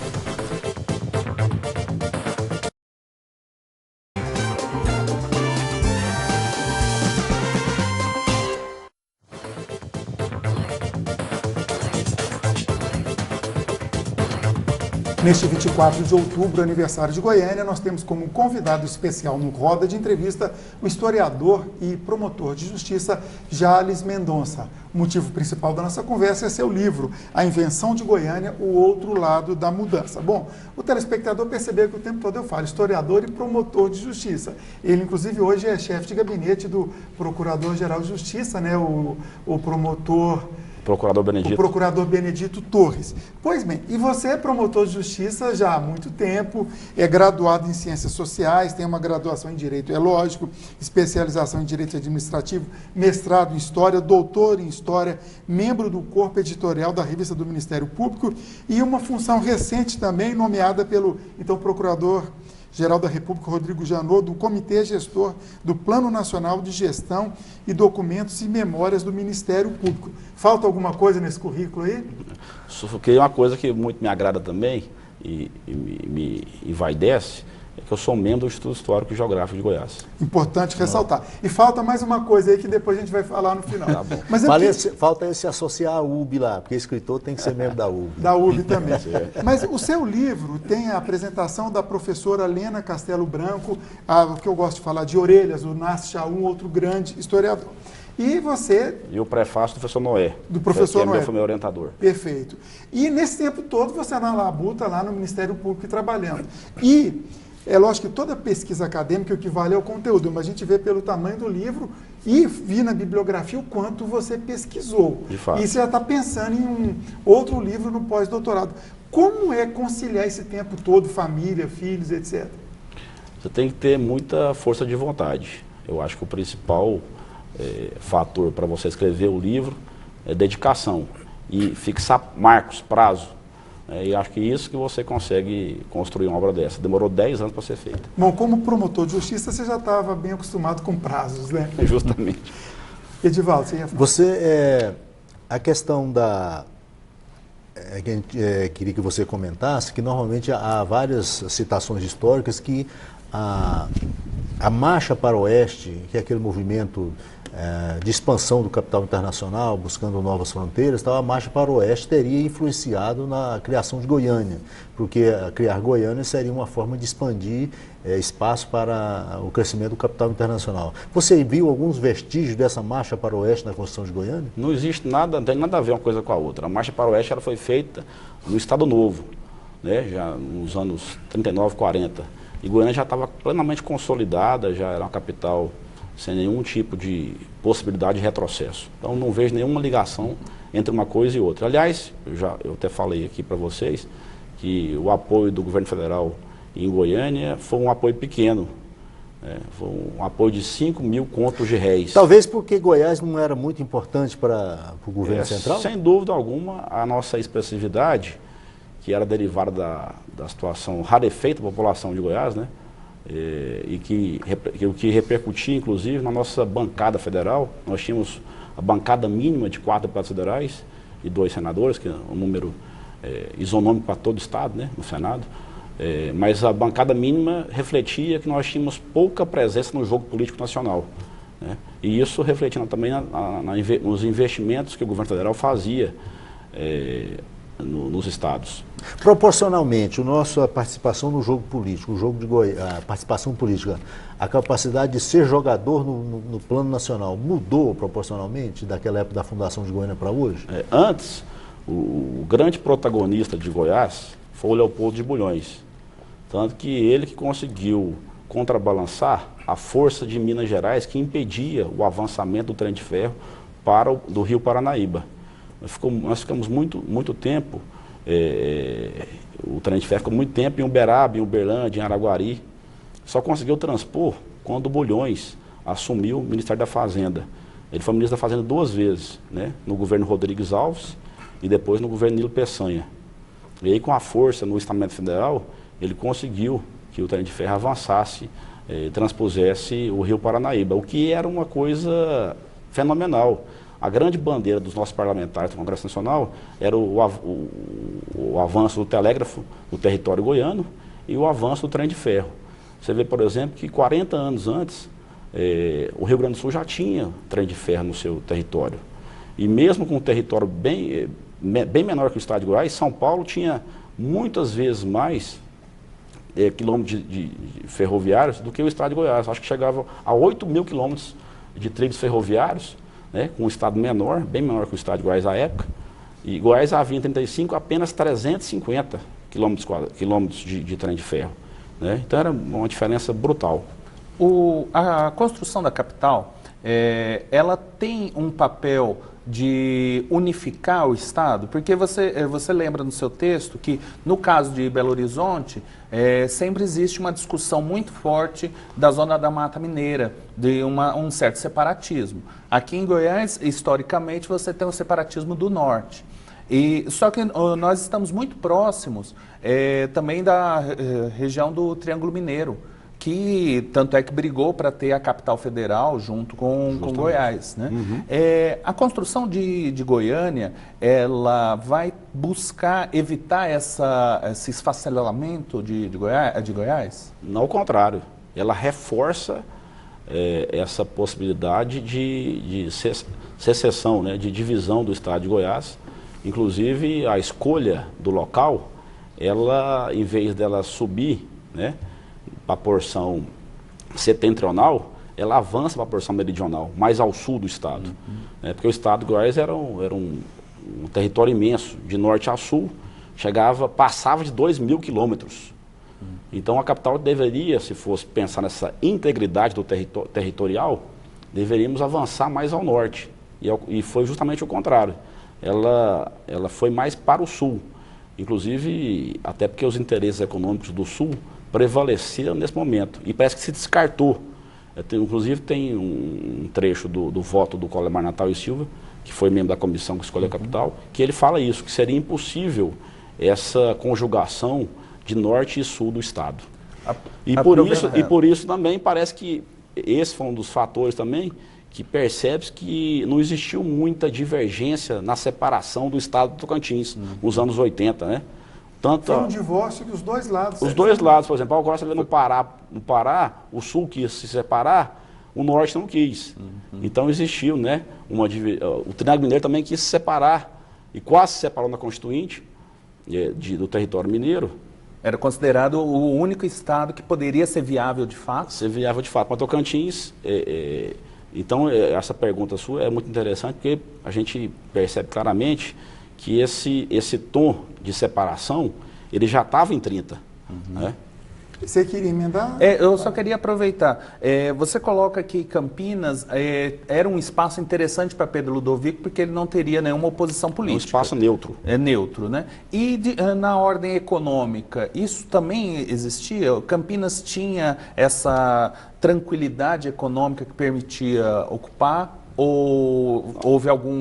S1: Neste 24 de outubro, aniversário de Goiânia, nós temos como convidado especial no Roda de Entrevista o historiador e promotor de justiça Jales Mendonça. O motivo principal da nossa conversa é seu livro, A Invenção de Goiânia, o Outro Lado da Mudança. Bom, o telespectador percebeu que o tempo todo eu falo historiador e promotor de justiça. Ele, inclusive, hoje é chefe de gabinete do Procurador-Geral de Justiça, né? O Procurador Benedito Torres. Pois bem, e você é promotor de justiça já há muito tempo, é graduado em Ciências Sociais, tem uma graduação em Direito, é lógico, especialização em Direito Administrativo, mestrado em História, doutor em História, membro do corpo editorial da Revista do Ministério Público e uma função recente também nomeada pelo, então, Procurador-Geral da República, Rodrigo Janot, do Comitê Gestor do Plano Nacional de Gestão e Documentos e Memórias do Ministério Público. Falta alguma coisa nesse currículo aí?
S2: Porque uma coisa que muito me agrada também e me envaidece é que eu sou membro do Instituto Histórico e Geográfico de Goiás.
S1: Importante ressaltar. E falta mais uma coisa aí que depois a gente vai falar no final.
S2: Tá bom.
S1: Mas
S4: falta se associar à UB lá, porque escritor tem que ser membro da UB.
S1: Da UB também. Mas o seu livro tem a apresentação da professora Lena Castelo Branco, o que eu gosto de falar de orelhas, o Nasce Chaum, outro grande historiador. E você...
S2: E o prefácio do professor Noé.
S1: Do professor Noé.
S2: Foi meu orientador.
S1: Perfeito. E nesse tempo todo você na labuta, lá no Ministério Público trabalhando. E é lógico que toda pesquisa acadêmica o que vale é o conteúdo, mas a gente vê pelo tamanho do livro e vi na bibliografia o quanto você pesquisou.
S2: De fato.
S1: E você já está pensando em um outro livro no pós-doutorado. Como é conciliar esse tempo todo, família, filhos, etc.?
S2: Você tem que ter muita força de vontade. Eu acho que o principal fator para você escrever o livro é dedicação e fixar marcos, prazo. E acho que isso que você consegue construir uma obra dessa. Demorou 10 anos para ser feita.
S1: Bom, como promotor de justiça, você já estava bem acostumado com prazos, né?
S2: Justamente.
S1: Edivaldo, você ia falar.
S4: A questão da... que a gente, queria que você comentasse, que normalmente há várias citações históricas que a marcha para o oeste, que é aquele movimento de expansão do capital internacional, buscando novas fronteiras, a marcha para o oeste teria influenciado na criação de Goiânia, porque criar Goiânia seria uma forma de expandir espaço para o crescimento do capital internacional. Você viu alguns vestígios dessa marcha para o oeste na construção de Goiânia?
S2: Não existe nada, não tem nada a ver uma coisa com a outra. A marcha para o oeste ela foi feita no Estado Novo, né, já nos anos 39, 40. E Goiânia já estava plenamente consolidada, já era uma capital sem nenhum tipo de possibilidade de retrocesso. Então não vejo nenhuma ligação entre uma coisa e outra. Aliás, eu até falei aqui para vocês que o apoio do governo federal em Goiânia foi um apoio pequeno. Foi um apoio de 5 mil contos de réis.
S4: Talvez porque Goiás não era muito importante para o governo central?
S2: Sem dúvida alguma, a nossa expressividade, que era derivada da situação rarefeita da população de Goiás, né? E que repercutia, inclusive, na nossa bancada federal. Nós tínhamos a bancada mínima de 4 deputados federais e 2 senadores, que é um número isonômico para todo o Estado, né, no Senado. Mas a bancada mínima refletia que nós tínhamos pouca presença no jogo político nacional, né? E isso refletia também nos investimentos que o governo federal fazia nos estados.
S4: Proporcionalmente, a nossa participação no jogo político, a participação política, a capacidade de ser jogador no plano nacional mudou proporcionalmente daquela época da fundação de Goiânia para hoje?
S2: Antes, o grande protagonista de Goiás foi o Leopoldo de Bulhões. Tanto que ele que conseguiu contrabalançar a força de Minas Gerais que impedia o avançamento do trem de ferro do Rio Paranaíba. Nós ficamos muito tempo, o trem de ferro ficou muito tempo em Uberaba, em Uberlândia, em Araguari. Só conseguiu transpor quando o Bulhões assumiu o Ministério da Fazenda. Ele foi ministro da Fazenda 2 vezes, né? No governo Rodrigues Alves e depois no governo Nilo Peçanha. E aí, com a força no estamento federal, ele conseguiu que o trem de ferro avançasse, transpusesse o Rio Paranaíba, o que era uma coisa fenomenal. A grande bandeira dos nossos parlamentares do Congresso Nacional era o avanço do telégrafo no território goiano e o avanço do trem de ferro. Você vê, por exemplo, que 40 anos antes, o Rio Grande do Sul já tinha trem de ferro no seu território. E mesmo com um território bem menor que o estado de Goiás, São Paulo tinha muitas vezes mais quilômetros de ferroviários do que o estado de Goiás. Acho que chegava a 8 mil quilômetros de trilhos ferroviários, né, com um estado menor, bem menor que o estado de Goiás à época. E Goiás havia em 35 apenas 350 quilômetros de trem de ferro, né? Então era uma diferença brutal.
S3: A construção da capital, ela tem um papel de unificar o Estado? Porque você lembra no seu texto que, no caso de Belo Horizonte, sempre existe uma discussão muito forte da zona da Mata Mineira, de um certo separatismo. Aqui em Goiás, historicamente, você tem o separatismo do norte. Só que nós estamos muito próximos também da região do Triângulo Mineiro, que tanto é que brigou para ter a capital federal junto com Goiás, né?
S2: Uhum.
S3: A construção de Goiânia, ela vai buscar evitar esse esfacelamento de Goiás?
S2: Não, ao contrário. Ela reforça essa possibilidade de secessão, né, de divisão do estado de Goiás. Inclusive, a escolha do local, ela, em vez dela subir, né, para a porção setentrional, ela avança para a porção meridional, mais ao sul do estado. Uhum. Porque o estado de Goiás era um território imenso, de norte a sul, passava de 2 mil quilômetros. Uhum. Então a capital deveria, se fosse pensar nessa integridade do territorial, deveríamos avançar mais ao norte. E foi justamente o contrário. Ela foi mais para o sul. Inclusive, até porque os interesses econômicos do sul prevaleceram nesse momento. E parece que se descartou. Inclusive tem um trecho do voto do Colemar Natal e Silva, que foi membro da comissão que escolheu a capital, que ele fala isso, que seria impossível essa conjugação de norte e sul do estado. E por isso também parece que esse foi um dos fatores também que percebe-se que não existiu muita divergência na separação do estado do Tocantins nos anos 80, né?
S1: Foi um divórcio que os dois lados...
S2: Os dois lados, por exemplo, agora você vê no Pará, o sul quis se separar, o norte não quis. Então existiu, né, o Triângulo Mineiro também quis se separar, e quase se separou na Constituinte do território mineiro.
S3: Era considerado o único estado que poderia ser viável de fato?
S2: Ser viável de fato. Mas Tocantins, então essa pergunta sua é muito interessante, porque a gente percebe claramente que esse tom de separação, ele já estava em 30, né?
S1: Você queria emendar?
S3: Eu só queria aproveitar. Você coloca que Campinas era um espaço interessante para Pedro Ludovico, porque ele não teria nenhuma oposição política.
S2: Um espaço neutro.
S3: É neutro, né? E na ordem econômica, isso também existia? Campinas tinha essa tranquilidade econômica que permitia ocupar? Ou houve algum...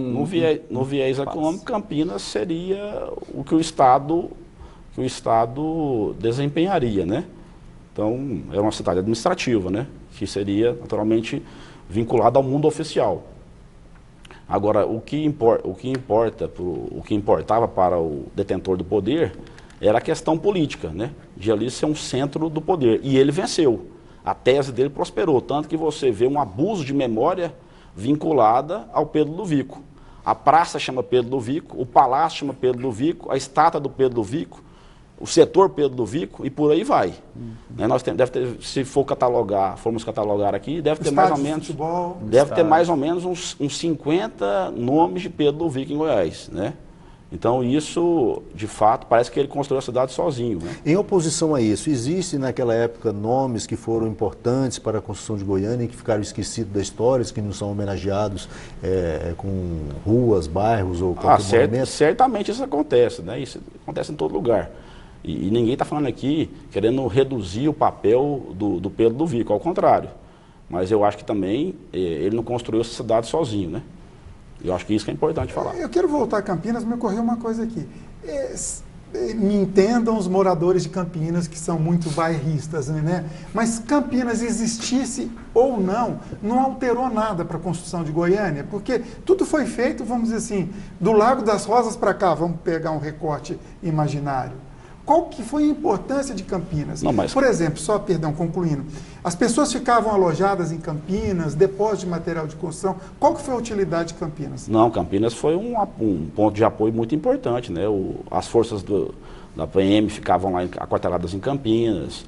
S2: No viés econômico, Campinas seria o que o Estado desempenharia, né? Então, é uma cidade administrativa, né? Que seria, naturalmente, vinculada ao mundo oficial. Agora, o que importava para o detentor do poder era a questão política, né? De ali ser um centro do poder. E ele venceu. A tese dele prosperou. Tanto que você vê um abuso de memória vinculada ao Pedro Ludovico. A praça chama Pedro Ludovico, o palácio chama Pedro Ludovico, a estátua do Pedro Ludovico, o setor Pedro Ludovico e por aí vai. Né, se formos catalogar aqui, deve ter mais ou menos, mais ou menos uns 50 nomes de Pedro Ludovico em Goiás, né? Então isso, de fato, parece que ele construiu a cidade sozinho, né?
S4: Em oposição a isso, existem naquela época nomes que foram importantes para a construção de Goiânia e que ficaram esquecidos da história, que não são homenageados com ruas, bairros ou qualquer monumento?
S2: Certamente isso acontece, né? Isso acontece em todo lugar. E ninguém está falando aqui querendo reduzir o papel do Pedro Ludovico, ao contrário. Mas eu acho que também ele não construiu essa cidade sozinho, né? Eu acho que isso que é importante falar.
S1: Eu quero voltar a Campinas, me ocorreu uma coisa aqui. Me entendam os moradores de Campinas, que são muito bairristas, né? Mas Campinas existisse ou não alterou nada para a construção de Goiânia, porque tudo foi feito, vamos dizer assim, do Lago das Rosas para cá, vamos pegar um recorte imaginário. Qual que foi a importância de Campinas? Por exemplo, concluindo, as pessoas ficavam alojadas em Campinas, depósito de material de construção, qual que foi a utilidade de Campinas?
S2: Não, Campinas foi um ponto de apoio muito importante, né? As forças da PM ficavam lá aquarteladas em Campinas,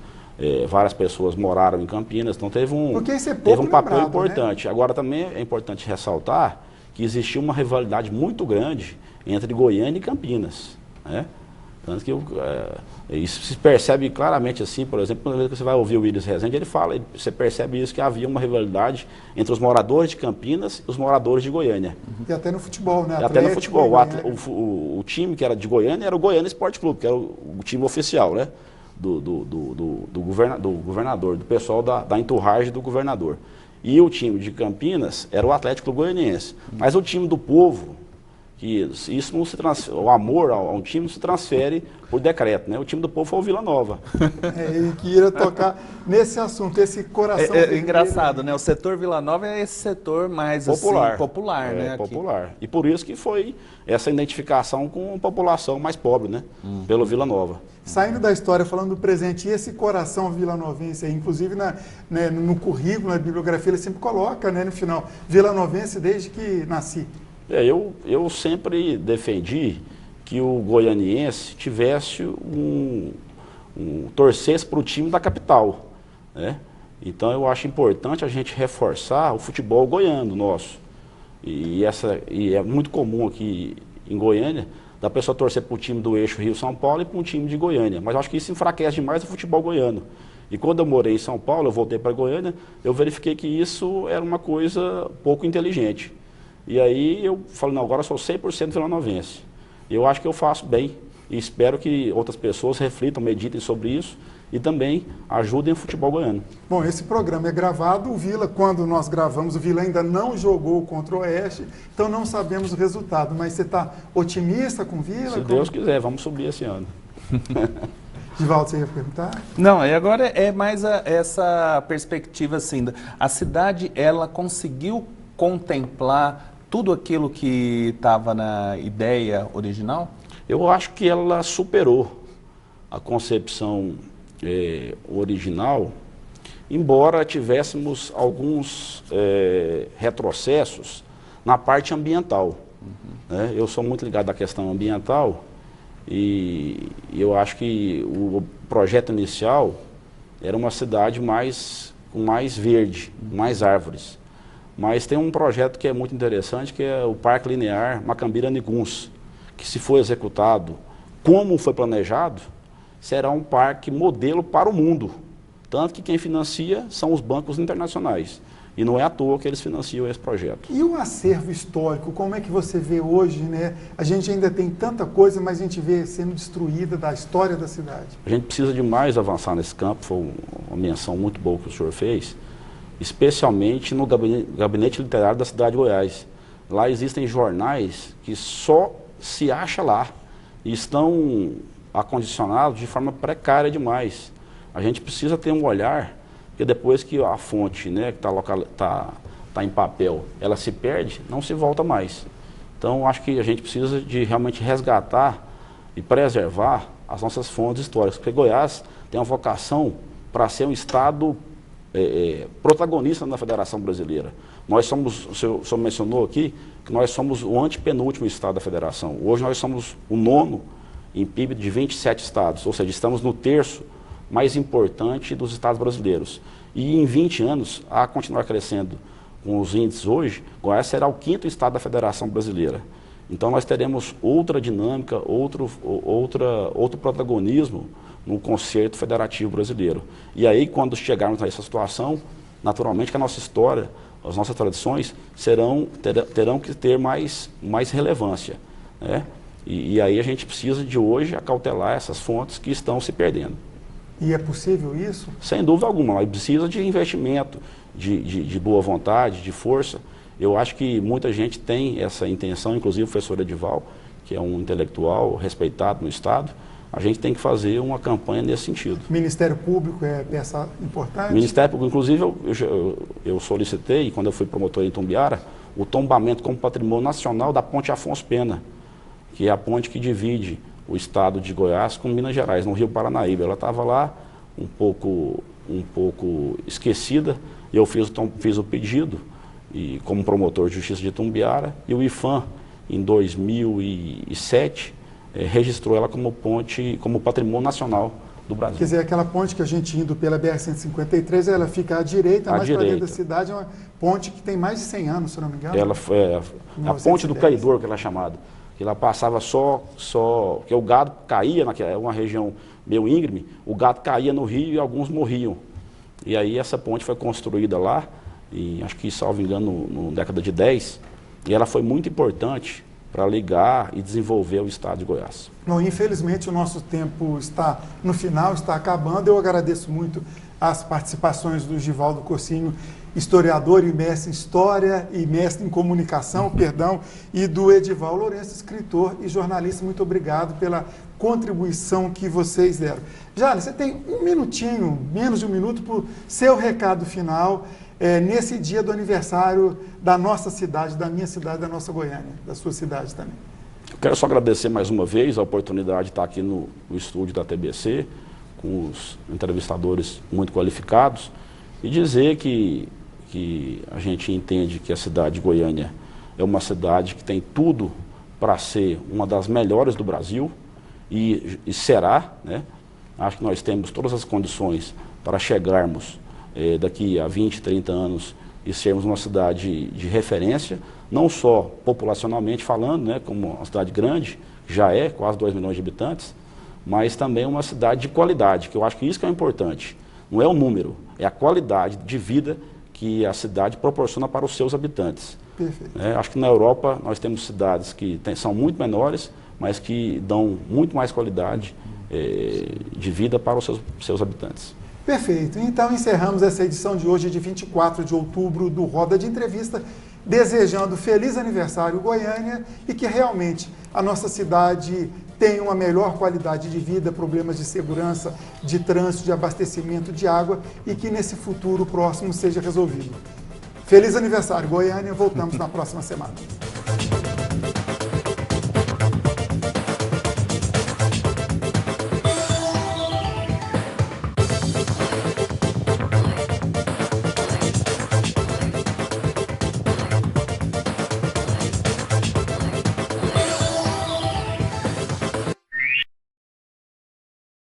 S2: várias pessoas moraram em Campinas, então teve um papel importante. Né? Agora também é importante ressaltar que existia uma rivalidade muito grande entre Goiânia e Campinas, né? Tanto que isso se percebe claramente assim, por exemplo, quando você vai ouvir o Willis Rezende, você percebe isso, que havia uma rivalidade entre os moradores de Campinas e os moradores de Goiânia.
S1: E até no futebol, né?
S2: Até no futebol. O time que era de Goiânia era o Goiânia Esporte Clube, que era o time oficial, né? Do governador, do pessoal da entourage do governador. E o time de Campinas era o Atlético Goianiense. Mas o time do povo, que isso não se transfere, o amor a um time não se transfere por decreto, né? O time do povo foi o Vila Nova.
S1: Ele queria tocar nesse assunto, esse coração.
S3: Engraçado, né? O setor Vila Nova é esse setor mais popular, né?
S2: Popular. E por isso que foi essa identificação com a população mais pobre, né? Pelo Vila Nova.
S1: Saindo da história, falando do presente, e esse coração vilanovense, inclusive no currículo, na bibliografia, ele sempre coloca, né, no final, vilanovense desde que nasci.
S2: Eu sempre defendi que o goianiense tivesse torcesse para o time da capital, né? Então eu acho importante a gente reforçar o futebol goiano nosso. E é muito comum aqui em Goiânia da pessoa torcer para o time do eixo Rio-São Paulo e para um time de Goiânia. Mas eu acho que isso enfraquece demais o futebol goiano. E quando eu morei em São Paulo, eu voltei para Goiânia, eu verifiquei que isso era uma coisa pouco inteligente. E aí eu falei, não, agora eu sou 100% vilanovense. Eu acho que eu faço bem e espero que outras pessoas reflitam, meditem sobre isso e também ajudem o futebol goiano.
S1: Bom, esse programa é gravado, o Vila, quando nós gravamos, o Vila ainda não jogou contra o Oeste, então não sabemos o resultado, mas você está otimista com o Vila?
S2: Se Deus quiser, vamos subir esse ano.
S1: Divaldo, você ia perguntar?
S3: Não, e agora é mais essa perspectiva assim, a cidade, ela conseguiu contemplar tudo aquilo que estava na ideia original?
S2: Eu acho que ela superou a concepção original, embora tivéssemos alguns retrocessos na parte ambiental. Né? Eu sou muito ligado à questão ambiental e eu acho que o projeto inicial era uma cidade com mais verde, mais árvores. Mas tem um projeto que é muito interessante, que é o Parque Linear Macambira-Niguns, que se for executado como foi planejado, será um parque modelo para o mundo. Tanto que quem financia são os bancos internacionais. E não é à toa que eles financiam esse projeto.
S1: E o acervo histórico, como é que você vê hoje, né? A gente ainda tem tanta coisa, mas a gente vê sendo destruída da história da cidade.
S2: A gente precisa de mais avançar nesse campo, foi uma menção muito boa que o senhor fez, especialmente no gabinete literário da cidade de Goiás. Lá existem jornais que só se acha lá e estão acondicionados de forma precária demais. A gente precisa ter um olhar, porque depois que a fonte, né, que está em papel, ela se perde, não se volta mais. Então, acho que a gente precisa de realmente resgatar e preservar as nossas fontes históricas, porque Goiás tem uma vocação para ser um estado protagonista na Federação Brasileira. Nós somos, o senhor mencionou aqui, que nós somos o antepenúltimo estado da Federação. Hoje nós somos o 9º em PIB de 27 estados, ou seja, estamos no terço mais importante dos estados brasileiros. E em 20 anos, a continuar crescendo com os índices hoje, Goiás será o 5º estado da Federação Brasileira. Então nós teremos outra dinâmica, outro protagonismo no concerto federativo brasileiro. E aí, quando chegarmos a essa situação, naturalmente que a nossa história, as nossas tradições terão que ter mais relevância, né? E aí a gente precisa de hoje acautelar essas fontes que estão se perdendo.
S1: E é possível isso?
S2: Sem dúvida alguma, mas precisa de investimento, de boa vontade, de força. Eu acho que muita gente tem essa intenção, inclusive o professor Edival, que é um intelectual respeitado no Estado. A gente tem que fazer uma campanha nesse sentido.
S1: Ministério Público é peça importante?
S2: Ministério Público, inclusive, eu solicitei, quando eu fui promotor em Itumbiara, o tombamento como patrimônio nacional da ponte Afonso Pena, que é a ponte que divide o estado de Goiás com Minas Gerais, no Rio Paranaíba. Ela estava lá um pouco esquecida, e eu fiz o pedido, e como promotor de justiça de Itumbiara, e o IFAM, em 2007, registrou ela como ponte, como patrimônio nacional do Brasil.
S1: Quer dizer, aquela ponte que a gente indo pela BR-153, ela fica à direita, mais para dentro da cidade, é uma ponte que tem mais de 100 anos, se não me engano.
S2: Ela foi a ponte do Caidor, que ela é chamada. Que ela passava porque o gado caía, é uma região meio íngreme, o gado caía no rio e alguns morriam. E aí essa ponte foi construída lá, e acho que, salvo engano, na década de 10, e ela foi muito importante para ligar e desenvolver o estado de Goiás.
S1: Bom, infelizmente o nosso tempo está no final, está acabando. Eu agradeço muito as participações do Givaldo Corsínio, historiador e mestre em História e mestre em Comunicação, e do Edival Lourenço, escritor e jornalista. Muito obrigado pela contribuição que vocês deram. Jales, você tem um minutinho, menos de um minuto, para o seu recado final, nesse dia do aniversário da nossa cidade, da minha cidade, da nossa Goiânia, da sua cidade também.
S2: Eu quero só agradecer mais uma vez a oportunidade de estar aqui no estúdio da TBC, com os entrevistadores muito qualificados, e dizer que a gente entende que a cidade de Goiânia é uma cidade que tem tudo para ser uma das melhores do Brasil, e será, né? Acho que nós temos todas as condições para chegarmos daqui a 20, 30 anos e sermos uma cidade de referência, não só populacionalmente falando, né, como uma cidade grande, já é quase 2 milhões de habitantes, mas também uma cidade de qualidade, que eu acho que isso que é importante. Não é o número, é a qualidade de vida que a cidade proporciona para os seus habitantes.
S1: Perfeito.
S2: Acho que na Europa nós temos cidades que são muito menores, mas que dão muito mais qualidade de vida para os seus habitantes.
S1: Perfeito. Então encerramos essa edição de hoje, de 24 de outubro, do Roda de Entrevista, desejando feliz aniversário Goiânia e que realmente a nossa cidade tenha uma melhor qualidade de vida, problemas de segurança, de trânsito, de abastecimento de água e que nesse futuro próximo seja resolvido. Feliz aniversário Goiânia, voltamos na próxima semana.